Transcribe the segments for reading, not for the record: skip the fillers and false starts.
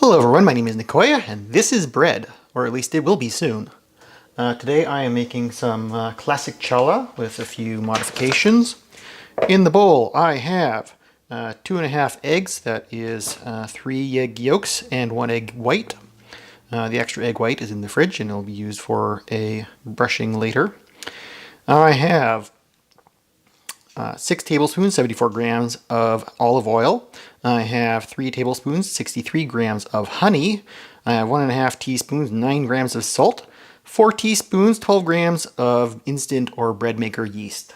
Hello everyone, my name is Nicoya, and this is bread, or at least it will be soon. Today I am making some classic challah with a few modifications. In the bowl I have 2.5 eggs, that is 3 egg yolks and 1 egg white. The extra egg white is in the fridge and it will be used for a brushing later. I have 6 tablespoons, 74 grams of olive oil. I have 3 tablespoons, 63 grams of honey. I have 1.5 teaspoons, 9 grams of salt. 4 teaspoons, 12 grams of instant or bread maker yeast.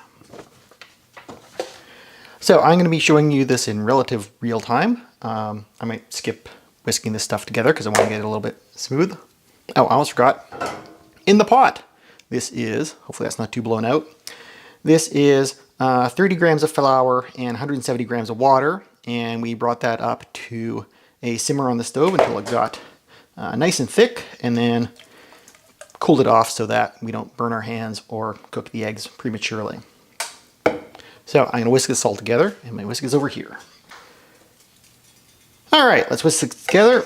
So I'm going to be showing you this in relative real time. I might skip whisking this stuff together because I want to get it a little bit smooth. Oh, I almost forgot. In the pot, this is, hopefully that's not too blown out, this is 30 grams of flour and 170 grams of water, and we brought that up to a simmer on the stove until it got nice and thick, and then cooled it off so that we don't burn our hands or cook the eggs prematurely. So I'm going to whisk this all together, and my whisk is over here. Alright, let's whisk it together.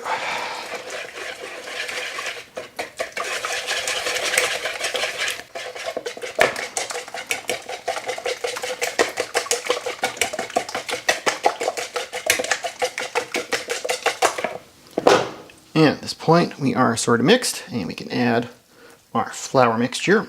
And at this point we are sort of mixed, and we can add our flour mixture.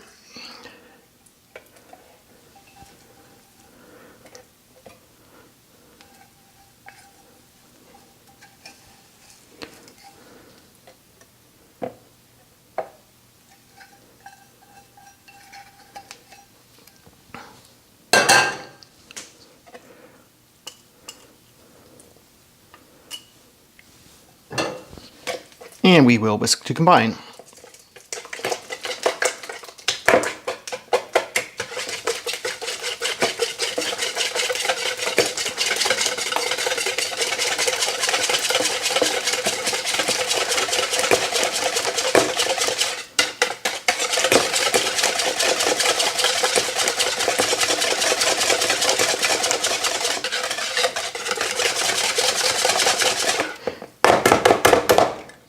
And we will whisk to combine.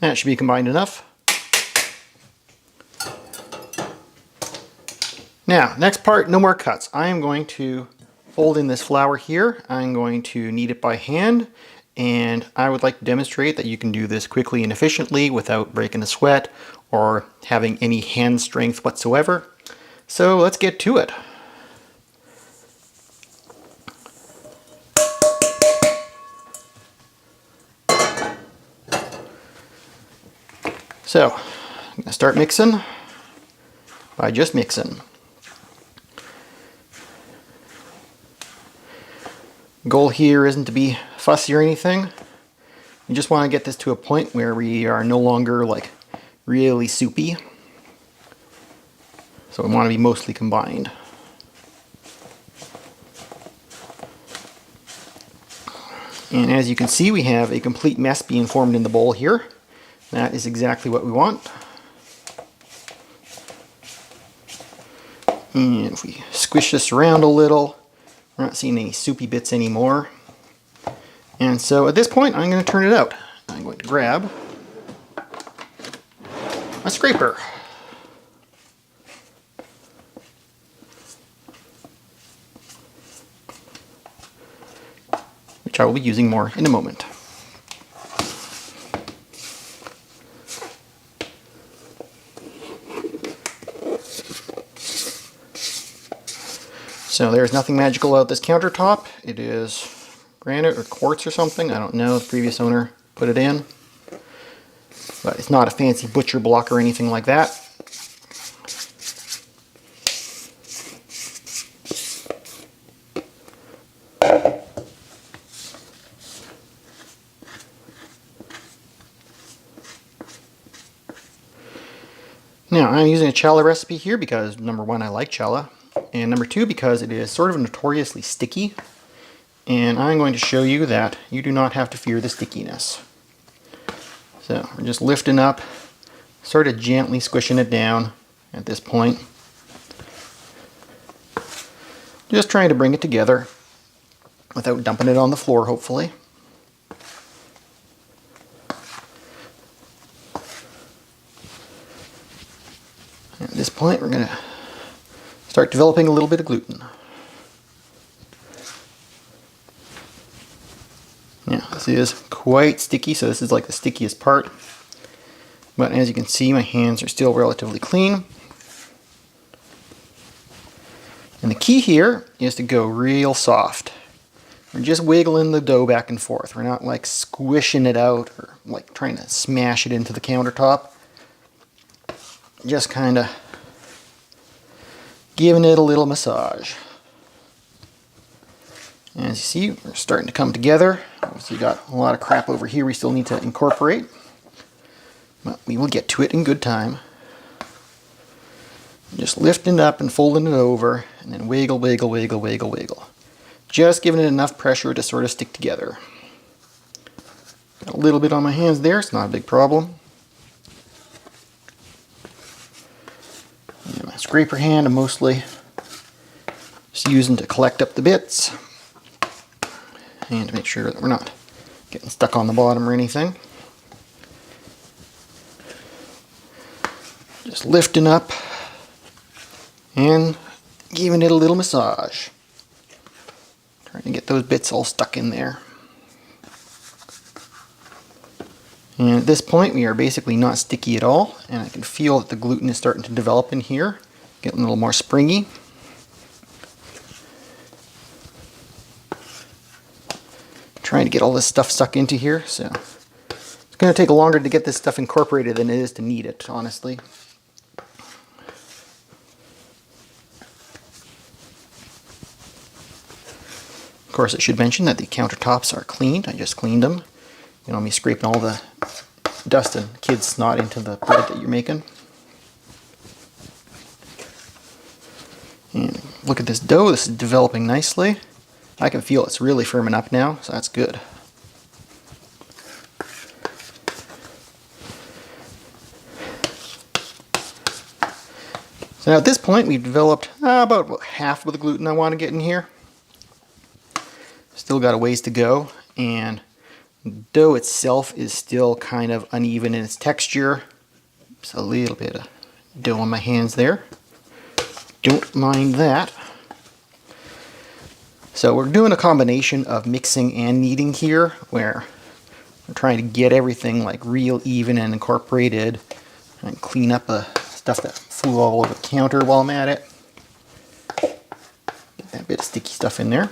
That should be combined enough. Now, next part, no more cuts. I am going to fold in this flour here. I'm going to knead it by hand, and I would like to demonstrate that you can do this quickly and efficiently without breaking a sweat or having any hand strength whatsoever. So let's get to it. So, I'm going to start mixing by just mixing. Goal here isn't to be fussy or anything. You just want to get this to a point where we are no longer like really soupy. So we want to be mostly combined. And as you can see, we have a complete mess being formed in the bowl here. That is exactly what we want. And if we squish this around a little, we're not seeing any soupy bits anymore. And so at this point, I'm going to turn it out. I'm going to grab a scraper. Which I will be using more in a moment. So there's nothing magical about this countertop. It is granite or quartz or something. I don't know. The previous owner put it in. But it's not a fancy butcher block or anything like that. Now I'm using a challah recipe here because number one, I like challah. And number two, because it is sort of notoriously sticky, and I'm going to show you that you do not have to fear the stickiness. So we're just lifting up, sort of gently squishing it down at this point. Just trying to bring it together without dumping it on the floor, hopefully. At this point, we're going to start developing a little bit of gluten. Now, this is quite sticky, so this is like the stickiest part. But as you can see, my hands are still relatively clean. And the key here is to go real soft. We're just wiggling the dough back and forth. We're not like squishing it out or like trying to smash it into the countertop. Just kind of giving it a little massage. As you see, we're starting to come together. Obviously, got a lot of crap over here we still need to incorporate. But we will get to it in good time. Just lifting it up and folding it over, and then wiggle, wiggle, wiggle, wiggle, wiggle. Just giving it enough pressure to sort of stick together. Got a little bit on my hands there, it's not a big problem. And my scraper hand I'm mostly just using to collect up the bits and to make sure that we're not getting stuck on the bottom or anything. Just lifting up and giving it a little massage. Trying to get those bits all stuck in there. And at this point we are basically not sticky at all, and I can feel that the gluten is starting to develop in here, getting a little more springy. Trying to get all this stuff stuck into here, so it's going to take longer to get this stuff incorporated than it is to knead it, honestly. Of course, I should mention that the countertops are cleaned. I just cleaned them. You know me scraping all the dust and kid snot into the bread that you're making. And look at this dough. This is developing nicely. I can feel it's really firming up now, so that's good. So now at this point, we've developed about half of the gluten I want to get in here. Still got a ways to go, and the dough itself is still kind of uneven in its texture. Just a little bit of dough on my hands there. Don't mind that. So we're doing a combination of mixing and kneading here, where we're trying to get everything like real even and incorporated, and clean up the stuff that flew all over the counter while I'm at it. Get that bit of sticky stuff in there.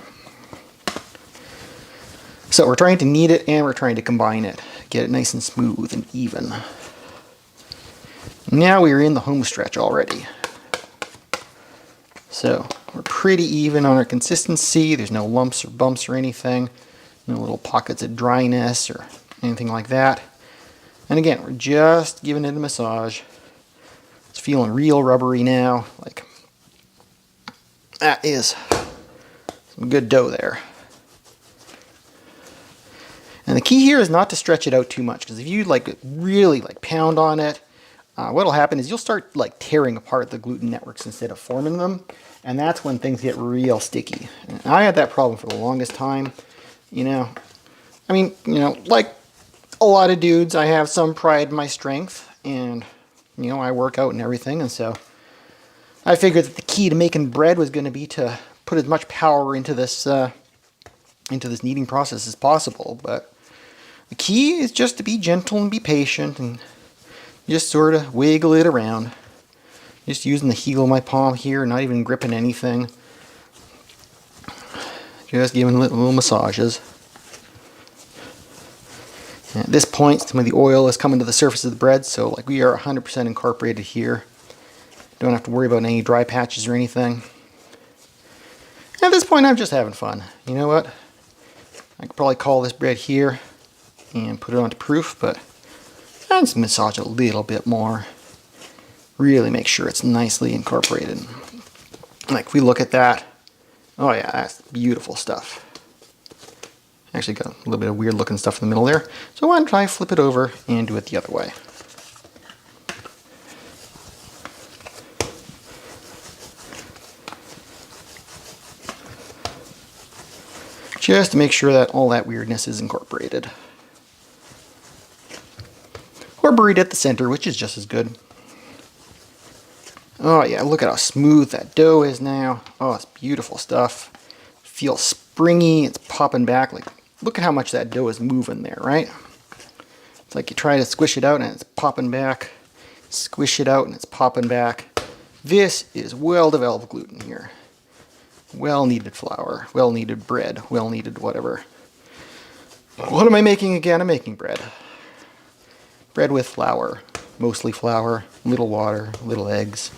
So we're trying to knead it and we're trying to combine it, get it nice and smooth and even. Now we're in the home stretch already. So we're pretty even on our consistency. There's no lumps or bumps or anything. No little pockets of dryness or anything like that. And again, we're just giving it a massage. It's feeling real rubbery now. Like, that is some good dough there. And the key here is not to stretch it out too much, because if you like really like pound on it, what'll happen is you'll start like tearing apart the gluten networks instead of forming them, and that's when things get real sticky. And I had that problem for the longest time. Like a lot of dudes, I have some pride in my strength, and I work out and everything, and so I figured that the key to making bread was going to be to put as much power into this kneading process as possible. But the key is just to be gentle and be patient and just sort of wiggle it around. Just using the heel of my palm here, not even gripping anything. Just giving little massages. And at this point, some of the oil is coming to the surface of the bread, so like we are 100% incorporated here. Don't have to worry about any dry patches or anything. At this point, I'm just having fun. You know what? I could probably call this bread here and put it onto proof, but I just massage it a little bit more. Really make sure it's nicely incorporated. Like, if we look at that, oh yeah, that's beautiful stuff. Actually got a little bit of weird looking stuff in the middle there. So why don't I flip it over and do it the other way. Just to make sure that all that weirdness is incorporated. Or buried at the center, which is just as good. Oh yeah, look at how smooth that dough is now. Oh, it's beautiful stuff. Feels springy, it's popping back. Like, look at how much that dough is moving there, right? It's like you try to squish it out and it's popping back. Squish it out and it's popping back. This is well-developed gluten here. Well-needed flour, well-needed bread, well-needed whatever. What am I making again? I'm making bread. Bread with flour. Mostly flour, little water, little eggs.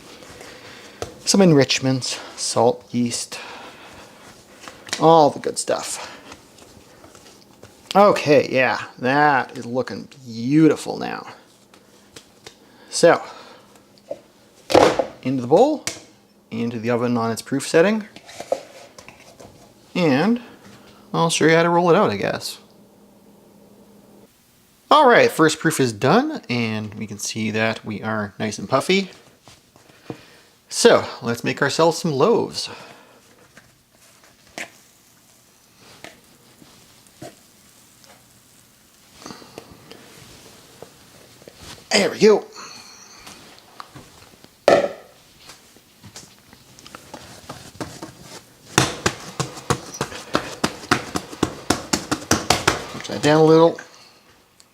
Some enrichments, salt, yeast, all the good stuff. Okay, yeah, that is looking beautiful now. So, into the bowl, into the oven on its proof setting, and I'll show you how to roll it out, I guess. Alright, first proof is done, and we can see that we are nice and puffy. So, let's make ourselves some loaves. There we go. Push that down a little.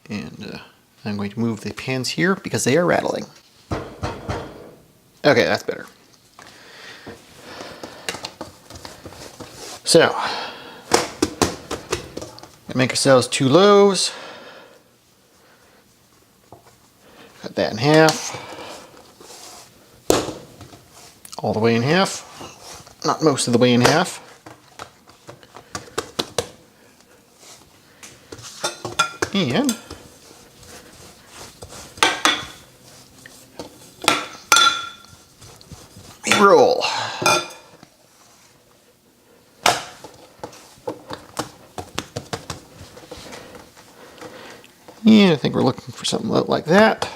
And I'm going to move the pans here because they are rattling. Okay, that's better. So, make ourselves 2 loaves. Cut that in half. All the way in half. Not most of the way in half. And we roll. Yeah, I think we're looking for something like that.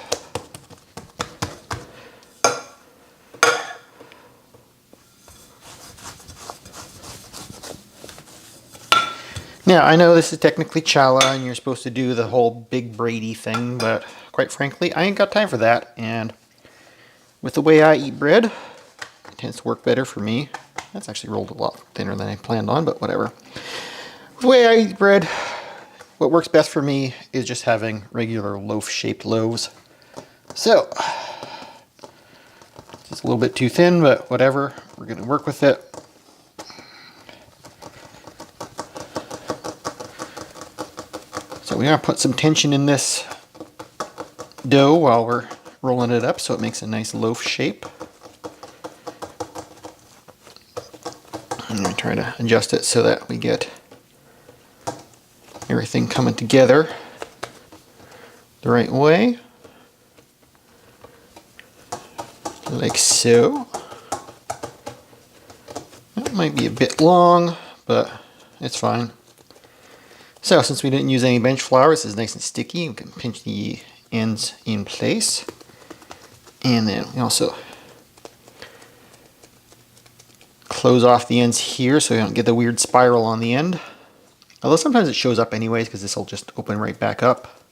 Now, I know this is technically challah and you're supposed to do the whole big Brady thing, but quite frankly, I ain't got time for that. And with the way I eat bread, it tends to work better for me. That's actually rolled a lot thinner than I planned on, but whatever. With the way I eat bread, what works best for me is just having regular loaf-shaped loaves. So, it's a little bit too thin, but whatever. We're going to work with it. So we're going to put some tension in this dough while we're rolling it up so it makes a nice loaf shape. I'm going to try to adjust it so that we get everything coming together the right way. Like so. That might be a bit long, but it's fine. So since we didn't use any bench flour, this is nice and sticky. We can pinch the ends in place. And then we also close off the ends here so we don't get the weird spiral on the end. Although sometimes it shows up anyways because this will just open right back up.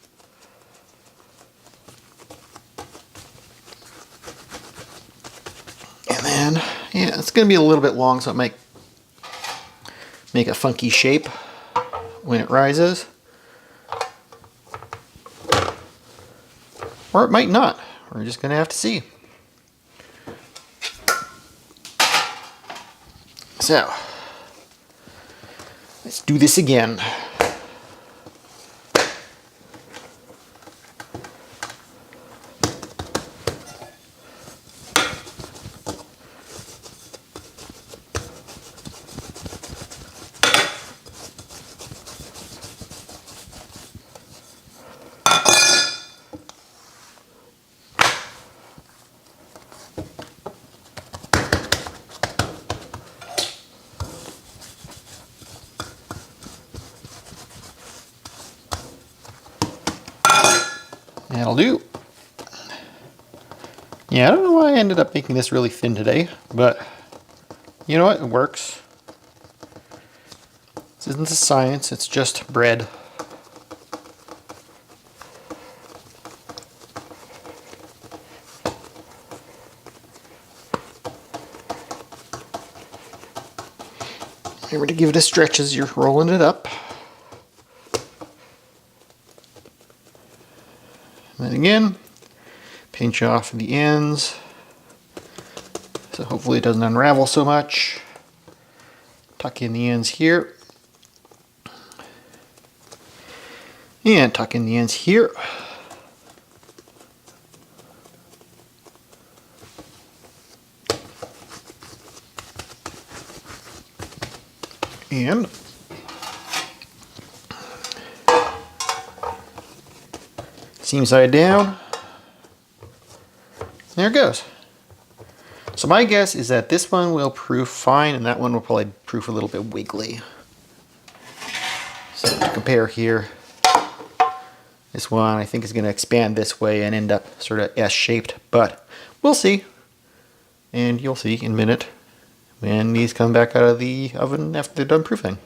And then, yeah, it's going to be a little bit long, so it might make a funky shape when it rises. Or it might not. We're just going to have to see. So, let's do this again. That'll do. Yeah, I don't know why I ended up making this really thin today, but you know what? It works. This isn't a science, it's just bread. Remember to give it a stretch as you're rolling it up. And then again, pinch off the ends. So hopefully it doesn't unravel so much. Tuck in the ends here. And tuck in the ends here. And seam side down. There it goes. So my guess is that this one will proof fine and that one will probably proof a little bit wiggly. So to compare here, this one I think is going to expand this way and end up sort of S-shaped, but we'll see. And you'll see in a minute when these come back out of the oven after they're done proofing.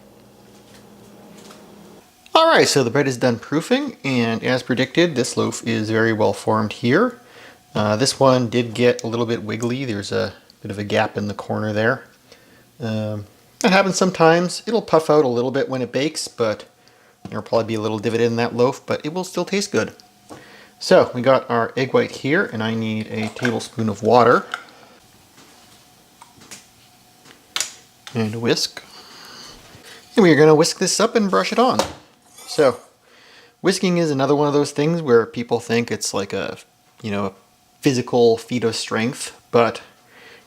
Alright, so the bread is done proofing, and as predicted, this loaf is very well formed here. This one did get a little bit wiggly. There's a bit of a gap in the corner there. That happens sometimes. It'll puff out a little bit when it bakes, but there'll probably be a little divot in that loaf, but it will still taste good. So we got our egg white here, and I need a tablespoon of water. And a whisk. And we are going to whisk this up and brush it on. So, whisking is another one of those things where people think it's like a, physical feat of strength, but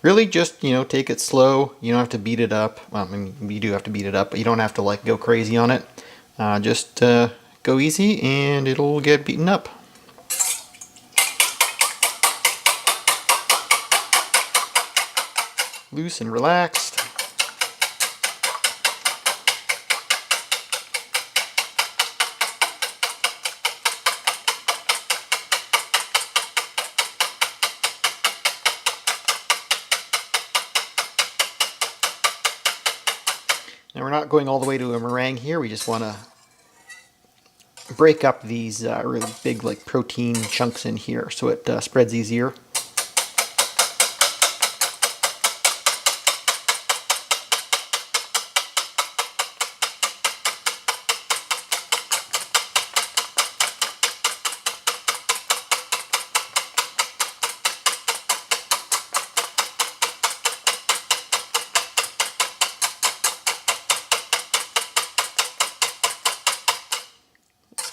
really just, take it slow. You don't have to beat it up. Well, I mean, you do have to beat it up, but you don't have to like go crazy on it. Just go easy and it'll get beaten up. Loose and relaxed. Now we're not going all the way to a meringue here, we just want to break up these really big like protein chunks in here so it spreads easier.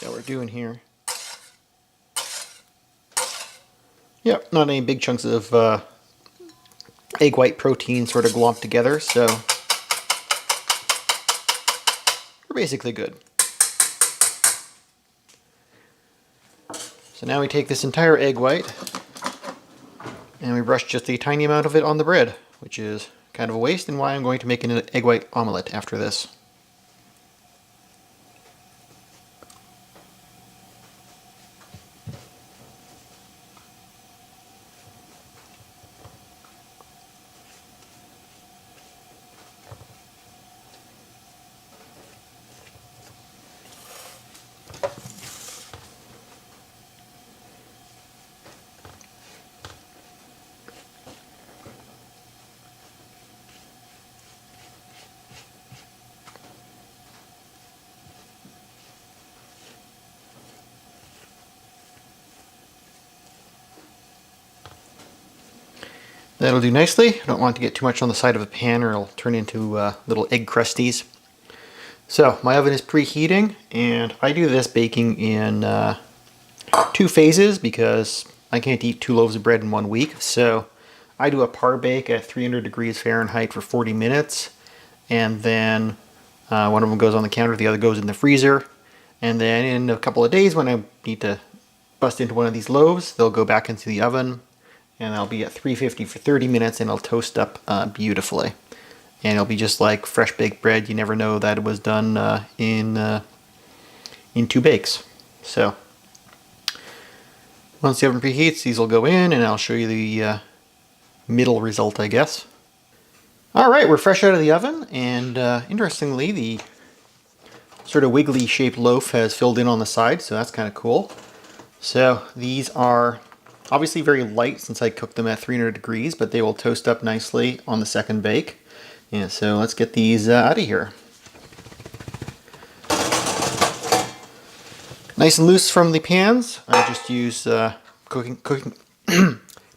What we're doing here. Yep, not any big chunks of egg white protein sort of glomped together, so we're basically good. So now we take this entire egg white and we brush just a tiny amount of it on the bread, which is kind of a waste and why I'm going to make an egg white omelette after this. That'll do nicely. I don't want to get too much on the side of the pan or it'll turn into little egg crusties. So my oven is preheating and I do this baking in 2 phases because I can't eat 2 loaves of bread in 1 week. So I do a par bake at 300 degrees Fahrenheit for 40 minutes and then one of them goes on the counter, the other goes in the freezer. And then in a couple of days when I need to bust into one of these loaves, they'll go back into the oven. And I'll be at 350 for 30 minutes and it'll toast up beautifully. And it'll be just like fresh baked bread. You never know that it was done in 2 bakes. So once the oven preheats, these will go in and I'll show you the middle result, I guess. Alright, we're fresh out of the oven and interestingly the sort of wiggly shaped loaf has filled in on the side, so that's kind of cool. So these are obviously very light since I cooked them at 300 degrees, but they will toast up nicely on the second bake. And so let's get these out of here. Nice and loose from the pans. I just use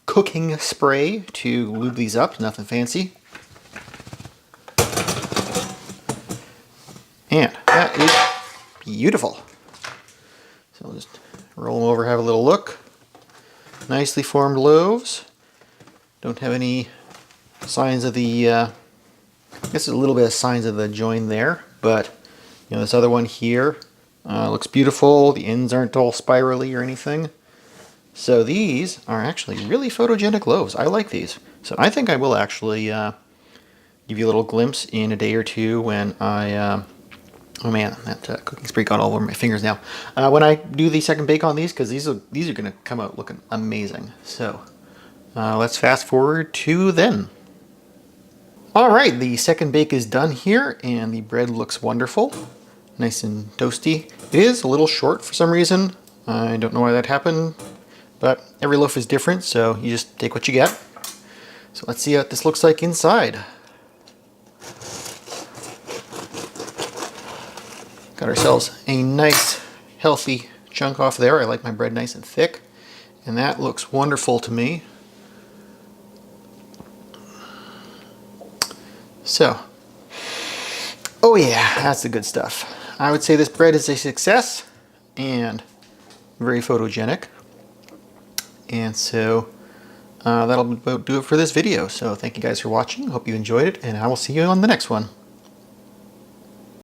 cooking spray to lube these up. Nothing fancy. And that is beautiful. So I'll just roll them over, have a little look. Nicely formed loaves. Don't have any signs of the, I guess there's a little bit of signs of the join there, but you know, this other one here looks beautiful. The ends aren't all spirally or anything. So these are actually really photogenic loaves. I like these. So I think I will actually give you a little glimpse in a day or two when I, oh man, that cooking spray got all over my fingers now. When I do the second bake on these, because these are going to come out looking amazing. So let's fast forward to then. Alright, the second bake is done here, and the bread looks wonderful. Nice and toasty. It is a little short for some reason. I don't know why that happened, but every loaf is different, so you just take what you get. So let's see what this looks like inside. Got ourselves a nice, healthy chunk off there. I like my bread nice and thick, and that looks wonderful to me. So, oh yeah, that's the good stuff. I would say this bread is a success and very photogenic. And so that'll about do it for this video. So thank you guys for watching. Hope you enjoyed it, and I will see you on the next one.